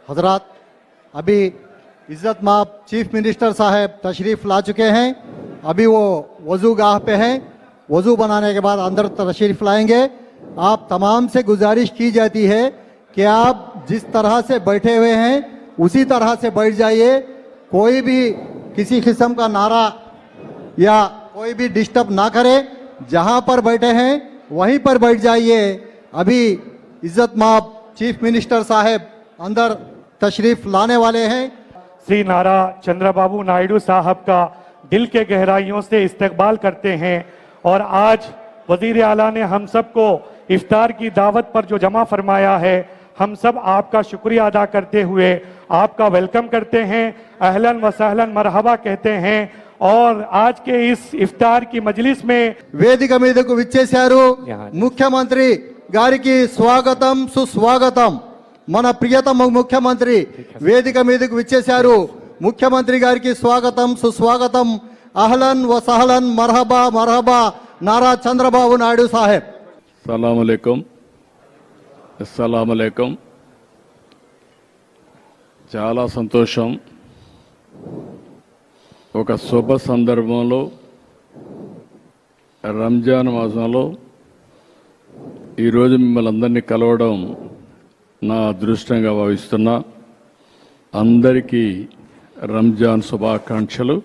हजरात, अभी इज्जत माब चीफ मिनिस्टर साहब तशरीफ़ ला चुके हैं। अभी वो वज़ू गाह पे हैं। वज़ू बनाने के बाद अंदर तशरीफ़ लाएंगे। आप तमाम से गुजारिश की जाती है कि आप जिस तरह से बैठे हुए हैं उसी तरह से बैठ जाइए। कोई भी किसी किस्म का नारा या कोई भी डिस्टर्ब ना करे। जहां पर बैठे हैं वहीं पर बैठ जाइए। अभी इज्जत माब चीफ मिनिस्टर साहब अंदर तशरीफ लाने वाले हैं। श्री नारा चंद्रबाबू नायडू साहब का दिल के गहराइयों से इस्तकबाल करते हैं। और आज वजीर आला ने हम सबको इफ्तार की दावत पर जो जमा फरमाया है, हम सब आपका शुक्रिया अदा करते हुए आपका वेलकम करते हैं, अहलन व सहलन मरहबा कहते हैं। और आज के इस इफ्तार की मजलिस में వేదిక మీదకు విచ్చేశారు ముఖ్యమంత్రి గారికి స్వాగతం సుస్వాగతం। మన ప్రియతమ ముఖ్యమంత్రి వేదిక మీదకు విచ్చేశారు। ముఖ్యమంత్రి గారికి స్వాగతం సుస్వాగతం। అహ్లన్ వ సహ్లన్ మర్హబా మర్హబా నారా చంద్రబాబు నాయుడు సాహెబ్। అస్సలాముఅలైకుం। చాలా సంతోషం। ఒక శుభ సందర్భంలో రంజాన్ మాసంలో ఈరోజు మిమ్మల్ని అందరినీ కలవడం నా అదృష్టంగా భావిస్తున్నా। అందరికీ రంజాన్ శుభాకాంక్షలు।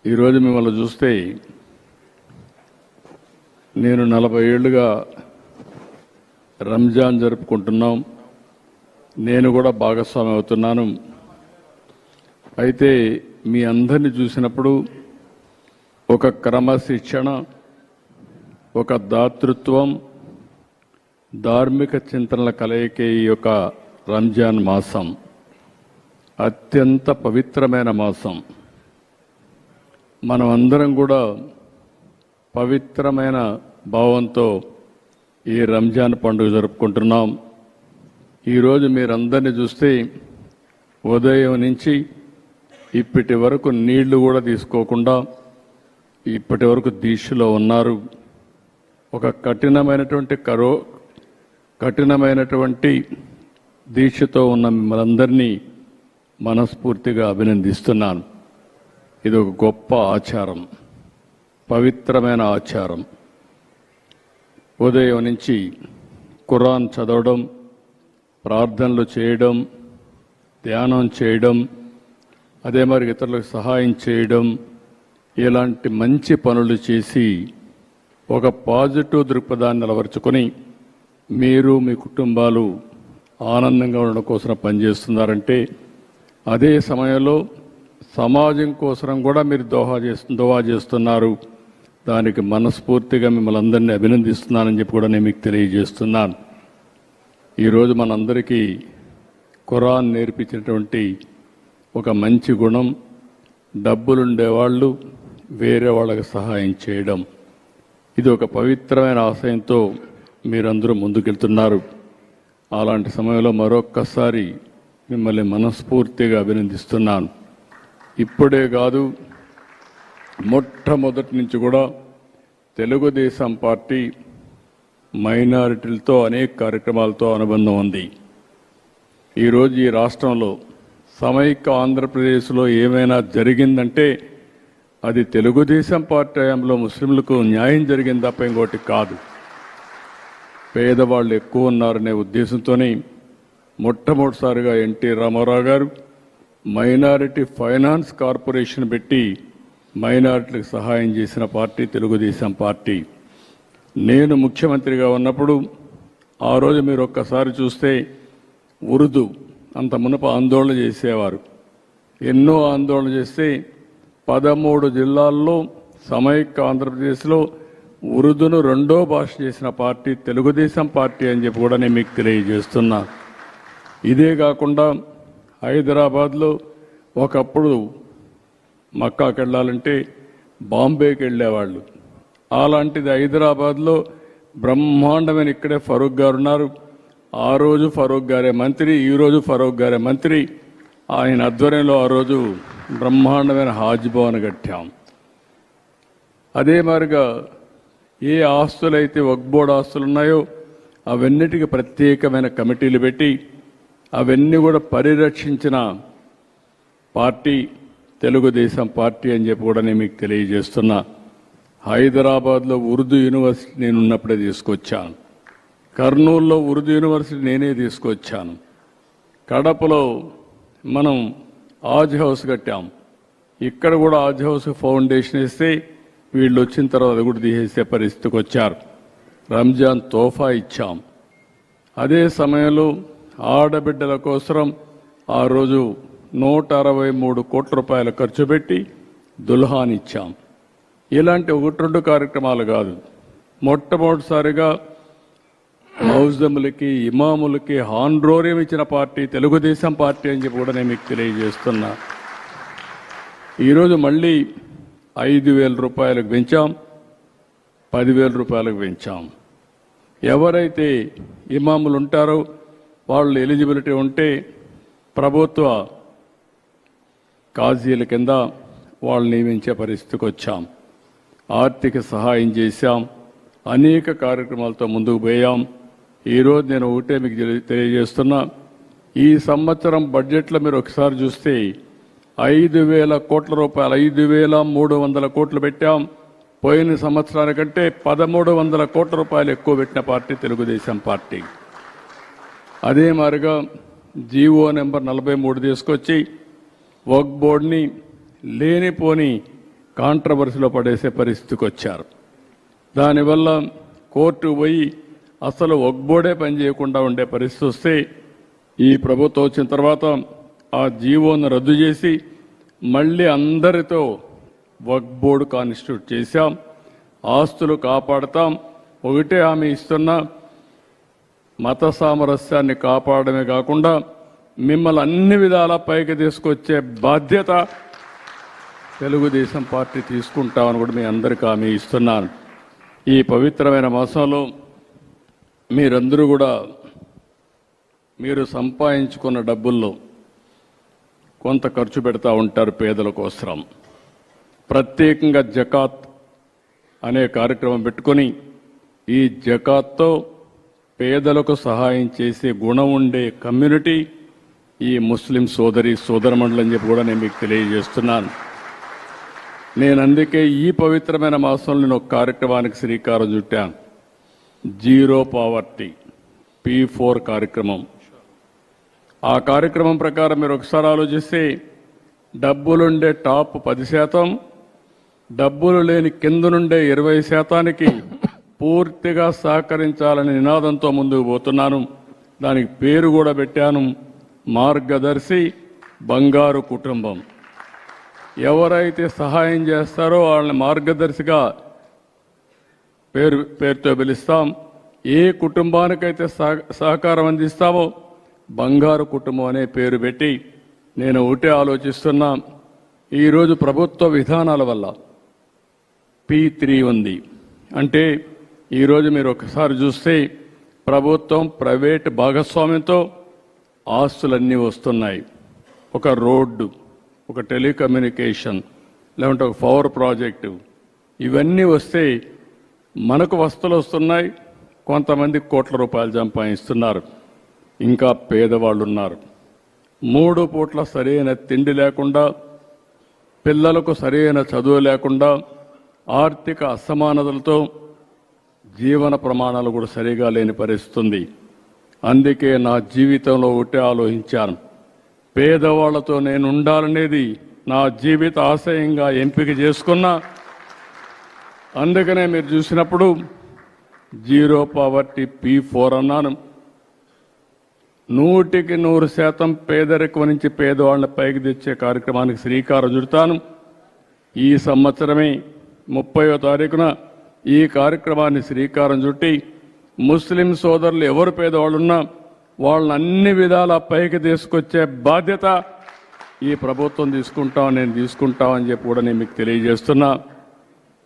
ఈరోజు మిమ్మల్ని చూస్తే నేను 40 ఏళ్లుగా రంజాన్ జరుపుకుంటున్నాం। నేను కూడా భాగస్వామి అవుతున్నాను। అయితే మీ అందరిని చూసినప్పుడు ఒక క్రమశిక్షణ, ఒక దాతృత్వం, ధార్మిక చింతనల కలయికే ఈ యొక్క రంజాన్ మాసం అత్యంత పవిత్రమైన మాసం। మనం అందరం కూడా పవిత్రమైన భావంతో ఈ రంజాన్ పండుగ జరుపుకుంటున్నాం। ఈరోజు మీరందరినీ చూస్తే ఉదయం నుంచి ఇప్పటి వరకు నీళ్లు కూడా తీసుకోకుండా ఇప్పటి వరకు దీక్షలో ఉన్నారు। ఒక కఠినమైనటువంటి దీక్షతో ఉన్న మిమ్మల్ని మనస్ఫూర్తిగా అభినందిస్తున్నాను। ఇది ఒక గొప్ప ఆచారం, పవిత్రమైన ఆచారం। ఉదయం నుంచి ఖురాన్ చదవడం, ప్రార్థనలు చేయడం, ధ్యానం చేయడం, అదే మరి ఇతరులకు సహాయం చేయడం, ఇలాంటి మంచి పనులు చేసి ఒక పాజిటివ్ దృక్పథాన్ని అలవర్చుకొని మీరు మీ కుటుంబాలు ఆనందంగా ఉండడం కోసం పనిచేస్తున్నారంటే, అదే సమయంలో సమాజం కోసం కూడా మీరు దోహా చేస్తున్నారు। దానికి మనస్ఫూర్తిగా మిమ్మల్ని అందరినీ అభినందిస్తున్నానని చెప్పి కూడా నేను మీకు తెలియజేస్తున్నాను। ఈరోజు మనందరికీ ఖురాన్ నేర్పించినటువంటి ఒక మంచి గుణం, డబ్బులుండేవాళ్ళు వేరే వాళ్ళకి సహాయం చేయడం। ఇది ఒక పవిత్రమైన ఆశయంతో మీరందరూ ముందుకెళ్తున్నారు। అలాంటి సమయంలో మరొక్కసారి మిమ్మల్ని మనస్ఫూర్తిగా అభినందిస్తున్నాను। ఇప్పుడే కాదు, మొట్టమొదటి నుంచి కూడా తెలుగుదేశం పార్టీ మైనారిటీలతో అనేక కార్యక్రమాలతో అనుబంధం ఉంది। ఈరోజు ఈ రాష్ట్రంలో సమైక్య ఆంధ్రప్రదేశ్లో ఏమైనా జరిగిందంటే అది తెలుగుదేశం పార్టీ హయాంలో ముస్లింలకు న్యాయం జరిగింది తప్ప ఇంకోటి కాదు। పేదవాళ్ళు ఎక్కువ ఉన్నారనే ఉద్దేశంతోనే మొట్టమొదటిసారిగా ఎన్టీ రామారావు గారు మైనారిటీ ఫైనాన్స్ కార్పొరేషన్ పెట్టి మైనారిటీలకు సహాయం చేసిన పార్టీ తెలుగుదేశం పార్టీ। నేను ముఖ్యమంత్రిగా ఉన్నప్పుడు ఆ రోజు మీరు ఒక్కసారి చూస్తే ఉర్దూ అంత మునుపు ఆందోళన చేసేవారు। ఎన్నో ఆందోళన చేస్తే 13 జిల్లాల్లో సమైక్య ఆంధ్రప్రదేశ్లో ఉర్దూను రెండో భాష చేసిన పార్టీ తెలుగుదేశం పార్టీ అని చెప్పి కూడా నేను మీకు తెలియజేస్తున్నా। ఇదే కాకుండా హైదరాబాద్లో ఒకప్పుడు మక్కాకి వెళ్ళాలంటే బాంబేకి వెళ్ళేవాళ్ళు। అలాంటిది హైదరాబాద్లో బ్రహ్మాండమైన ఇక్కడే ఫరూక్ గారు ఉన్నారు। ఆ రోజు ఫరూక్ గారే మంత్రి, ఈరోజు ఫరూక్ గారే మంత్రి। ఆయన ఆధ్వర్యంలో ఆ రోజు బ్రహ్మాండమైన హాజ్ భవన్ కట్టాం। అదే మాదిరిగా ఏ ఆస్తులైతే వక్ఫ్ బోర్డు ఆస్తులు ఉన్నాయో అవన్నిటికీ ప్రత్యేకమైన కమిటీలు పెట్టి అవన్నీ కూడా పరిరక్షించిన పార్టీ తెలుగుదేశం పార్టీ అని చెప్పి కూడా నేను మీకు తెలియజేస్తున్నా. హైదరాబాద్లో ఉర్దూ యూనివర్సిటీ నేను ఉన్నప్పుడే తీసుకొచ్చాను. కర్నూలులో ఉర్దూ యూనివర్సిటీ నేనే తీసుకొచ్చాను. కడపలో మనం ఆజ్ హౌస్ కట్టాం. ఇక్కడ కూడా ఆజ్ హౌస్ ఫౌండేషన్ ఇస్తే వీళ్ళు వచ్చిన తర్వాత అది కూడా తీసేసే పరిస్థితికి వచ్చారు. రంజాన్ తోఫా ఇచ్చాం. అదే సమయంలో ఆడబిడ్డల కోసం ఆ రోజు 163 కోట్ల రూపాయలు ఖర్చు పెట్టి దుల్హాన్ ఇచ్చాం. ఇలాంటి 1-2 కార్యక్రమాలు కాదు, మొట్టమొదటిసారిగా మౌజములకి ఇమాములకి హాన్రోరియం ఇచ్చిన పార్టీ తెలుగుదేశం పార్టీ అని చెప్పి కూడా నేను మీకు తెలియజేస్తున్నా. ఈరోజు మళ్ళీ 5,000 రూపాయలకు పెంచాం, 10,000 రూపాయలకు పెంచాం. ఎవరైతే ఇమాములు ఉంటారో వాళ్ళు ఎలిజిబిలిటీ ఉంటే ప్రభుత్వ కాజీల కింద వాళ్ళు నియమించే పరిస్థితికి వచ్చాం. ఆర్థిక సహాయం చేశాం, అనేక కార్యక్రమాలతో ముందుకు పోయాం. ఈరోజు నేను ఒకటే మీకు తెలియజేస్తున్నా, ఈ సంవత్సరం బడ్జెట్లో మీరు ఒకసారి చూస్తే 5,000 కోట్ల రూపాయలు, 5,300 కోట్లు పెట్టాం. పోయిన సంవత్సరానికంటే 1,300 కోట్ల రూపాయలు ఎక్కువ పెట్టిన పార్టీ తెలుగుదేశం పార్టీ. అదే మాదిరిగా జీవో నెంబర్ 43 తీసుకొచ్చి వక్ఫ్ బోర్డుని లేనిపోని కాంట్రవర్సీలో పడేసే పరిస్థితికి వచ్చారు. దానివల్ల కోర్టు పోయి అసలు వక్ఫ్ బోర్డే పనిచేయకుండా ఉండే పరిస్థితి వస్తే ఈ ప్రభుత్వం వచ్చిన తర్వాత ఆ జీవోను రద్దు చేసి మళ్ళీ అందరితో వక్ఫ్ బోర్డు కాన్స్టిట్యూట్ చేశాం. ఆస్తులు కాపాడతాం. ఒకటే హామీ ఇస్తున్నా, మత సామరస్యాన్ని కాపాడమే కాకుండా మిమ్మల్ని అన్ని విధాలా పైకి తీసుకొచ్చే బాధ్యత తెలుగుదేశం పార్టీ తీసుకుంటామని కూడా మీ అందరికీ హామీ ఇస్తున్నాను. ఈ పవిత్రమైన మాసంలో మీరందరూ కూడా మీరు సంపాదించుకున్న డబ్బుల్లో కొంత ఖర్చు పెడతా ఉంటారు పేదల కోసం. ప్రత్యేకంగా జకాత్ అనే కార్యక్రమం పెట్టుకొని ఈ జకాత్తో పేదలకు సహాయం చేసే గుణం ఉండే కమ్యూనిటీ ఈ ముస్లిం సోదరమండలి అని చెప్పి కూడా నేను మీకు తెలియజేస్తున్నాను. నేను అందుకే ఈ పవిత్రమైన మాసంలో నేను ఒక కార్యక్రమానికి శ్రీకారం చుట్టాను. జీరో పావర్టీ P4 కార్యక్రమం. ఆ కార్యక్రమం ప్రకారం మీరు ఒకసారి ఆలోచిస్తే డబ్బులుండే టాప్ 10%, డబ్బులు లేని కింద నుండే 20%కి పూర్తిగా సహకరించాలనే నినాదంతో ముందుకు పోతున్నాను. దానికి పేరు కూడా పెట్టాను, మార్గదర్శి బంగారు కుటుంబం. ఎవరైతే సహాయం చేస్తారో వాళ్ళని మార్గదర్శిగా పేరుతో పిలుస్తాం. ఏ కుటుంబానికైతే సహకారం అందిస్తామో బంగారు కుటుంబం అనే పేరు పెట్టి నేను ఒకటే ఆలోచిస్తున్నా. ఈరోజు ప్రభుత్వ విధానాల వల్ల P3 ఉంది. అంటే ఈరోజు మీరు ఒకసారి చూస్తే ప్రభుత్వం ప్రైవేట్ భాగస్వామ్యంతో ఆస్తులన్నీ వస్తున్నాయి. ఒక రోడ్డు, ఒక టెలికమ్యూనికేషన్, లేకుంటే ఒక పవర్ ప్రాజెక్టు, ఇవన్నీ వస్తే మనకు వస్తువులు వస్తున్నాయి. కొంతమంది కోట్ల రూపాయలు సంపాదిస్తున్నారు. ఇంకా పేదవాళ్ళు ఉన్నారు. 3 పూట్ల సరైన తిండి లేకుండా, పిల్లలకు సరైన చదువు లేకుండా, ఆర్థిక అసమానతలతో జీవన ప్రమాణాలు కూడా సరిగా లేని పరిస్థితి ఉంది. అందుకే నా జీవితంలో ఒకటే ఆలోచించాను, పేదవాళ్లతో నేను ఉండాలనేది నా జీవిత ఆశయంగా ఎంపిక చేసుకున్నా. అందుకనే మీరు చూసినప్పుడు జీరో పావర్టీ P4 అన్నాను. 100% పేదరికం నుంచి పేదవాళ్ళని పైకి తెచ్చే కార్యక్రమానికి శ్రీకారం చుడతాను. ఈ సంవత్సరమే 30వ తారీఖున ఈ కార్యక్రమాన్ని శ్రీకారం చుట్టి ముస్లిం సోదరులు ఎవరు పేదవాళ్ళున్నా వాళ్ళని అన్ని విధాలా పైకి తీసుకొచ్చే బాధ్యత ఈ ప్రభుత్వం నేను తీసుకుంటామని చెప్పి కూడా నేను మీకు తెలియజేస్తున్నా.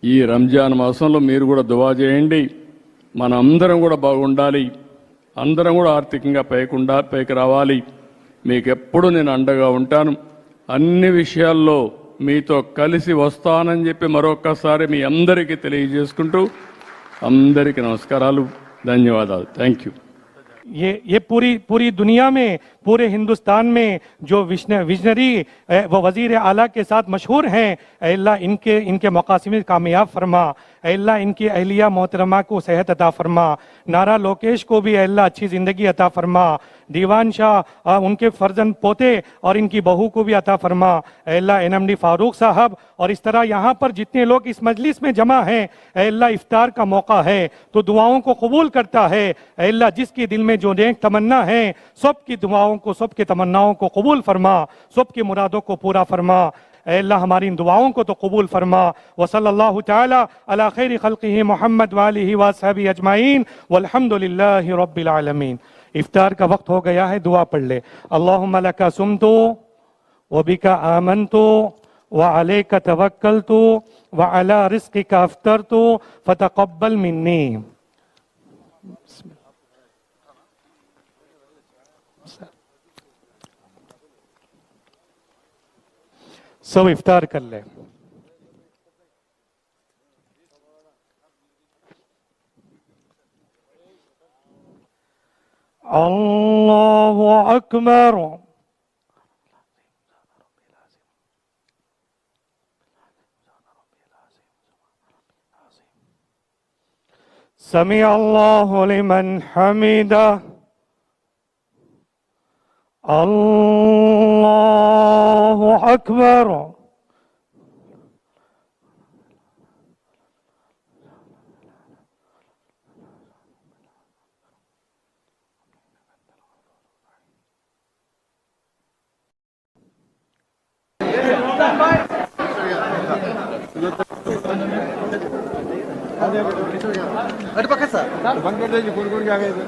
ఈ రంజాన్ మాసంలో మీరు కూడా దువా చేయండి. మన అందరం కూడా బాగుండాలి, అందరం కూడా ఆర్థికంగా పైకి రావాలి. మీకు ఎప్పుడు నేను అండగా ఉంటాను. అన్ని విషయాల్లో మీతో కలిసి వస్తానని చెప్పి మరొక్కసారి మీ అందరికీ తెలియజేసుకుంటూ అందరికీ నమస్కారాలు. ధన్యవాదాలు. Thank you. ये पूरी दुनिया में, पूरे हिंदुस्तान में जो विजनरी वो वजीर आला के साथ मशहूर हैं, अल्लाह इनके मकासद कामयाब फरमा, अल्लाह इनकी अहलिया मोहतरमा को सेहत अता फरमा, नारा लोकेश को भी अल्लाह अच्छी ज़िंदगी अता फरमा, दीवान शाह उनके फर्जन पोते और इनकी बहू को भी अता फरमा, अल्लाह एनएमडी फारूक साहब और इस तरह यहाँ पर जितने लोग इस मजलिस में जमा हैं, अल्लाह इफ्तार का मौका है तो दुआओं को कबूल करता है, अल्लाह जिसके दिल में जो नेक तमन्ना है सब की दुआओं को, सब की तमन्नाओं को कबूल फरमा, सब की मुरादों को पूरा फरमा, अल्लाह हमारी इन दुआओं को तो कबूल फरमा। वसल्लल्लाहु ताला अला खैरि खल्क़िही मुहम्मद व आलिही व अस्हाबिही अजमाइन वल्हम्दुलिल्लाहि रब्बिल आलमीन। इफ्तार का वक्त हो गया है, दुआ पढ़ ले। अल्लाहुम्मा लका सुमतु व बिका आमनतु व अलैका तवक्कलतु व अला रिज़्क़िका अफ्तरतु फतक़ब्बल मिन्नी। सब इफ्तार कर ले। अल्लाहु अकबर। समी अल्लाहु लिमन हमीदा। अल्लाहु अकबर। अरे पक्का सर बंद कर दीजिए, कौन कौन क्या गए सर।